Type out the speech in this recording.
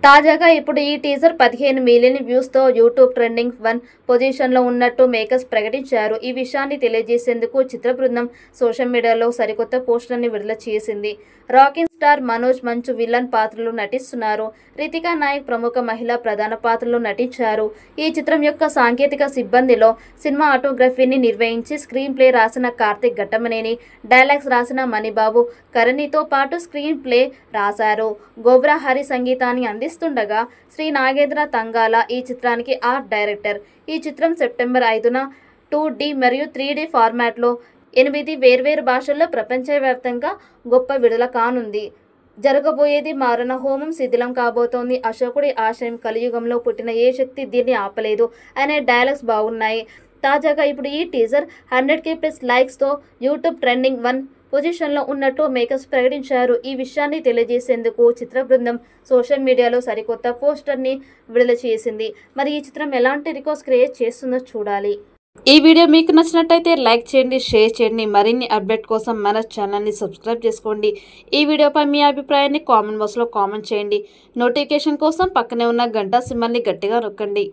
తాజాగా ఇప్పుడు ఈ టీజర్ 15 మిలియన్ వ్యూస్తో యూట్యూబ్ ట్రెండింగ్ 1 పొజిషన్లో ఉన్నట్టు మేకర్స్ ప్రకటించారు. ఈ విషయాన్ని తెలియజేసేందుకు చిత్ర బృందం సోషల్ మీడియాలో సరికొత్త పోస్టర్ని విడుదల చేసింది. రాకింగ్ స్టార్ మనోజ్ మంచు విలన్ పాత్రలో నటిస్తున్నారు. రితికా నాయక్ ప్రముఖ మహిళా ప్రధాన పాత్రలో నటించారు. ఈ చిత్రం యొక్క సాంకేతిక సిబ్బందిలో సినిమాటోగ్రఫీని నిర్వహించి స్క్రీన్ ప్లే రాసిన కార్తిక్ ఘట్టమనేని, డైలాగ్స్ రాసిన మణిబాబు కరణితో పాటు స్క్రీన్ ప్లే రాశారు. గోబ్రా హరి సంగీతాన్ని అందిస్తుండగా శ్రీ నాగేంద్ర తంగాల ఈ చిత్రానికి ఆర్ట్ డైరెక్టర్. ఈ చిత్రం సెప్టెంబర్ 5న 2D మరియు 3D ఫార్మాట్లో 8 వేర్వేరు భాషల్లో ప్రపంచవ్యాప్తంగా గొప్ప విడుదల కానుంది. జరగబోయేది మారణ హోమం శిథిలం కాబోతోంది. అశోకుడి ఆశయం కలియుగంలో పుట్టిన ఏ శక్తి దీన్ని ఆపలేదు అనే డైలాగ్స్ బాగున్నాయి. తాజాగా ఇప్పుడు ఈ టీజర్ 100K+ లైక్స్తో యూట్యూబ్ ట్రెండింగ్ 1 పొజిషన్లో ఉన్నట్టు మేకర్స్ ప్రకటించారు. ఈ విషయాన్ని తెలియజేసేందుకు చిత్ర బృందం సోషల్ మీడియాలో సరికొత్త పోస్టర్ని విడుదల చేసింది. మరి ఈ చిత్రం ఎలాంటి రికార్డ్స్ క్రియేట్ చేస్తుందో చూడాలి. ఈ వీడియో మీకు నచ్చినట్టయితే లైక్ చేయండి, షేర్ చేయండి. మరిన్ని అప్డేట్ కోసం మన ఛానల్ని సబ్స్క్రైబ్ చేసుకోండి. ఈ వీడియోపై మీ అభిప్రాయాన్ని కామెంట్ బాక్స్లో కామెంట్ చేయండి. నోటిఫికేషన్ కోసం పక్కనే ఉన్న గంట సింబల్ని గట్టిగా నొక్కండి.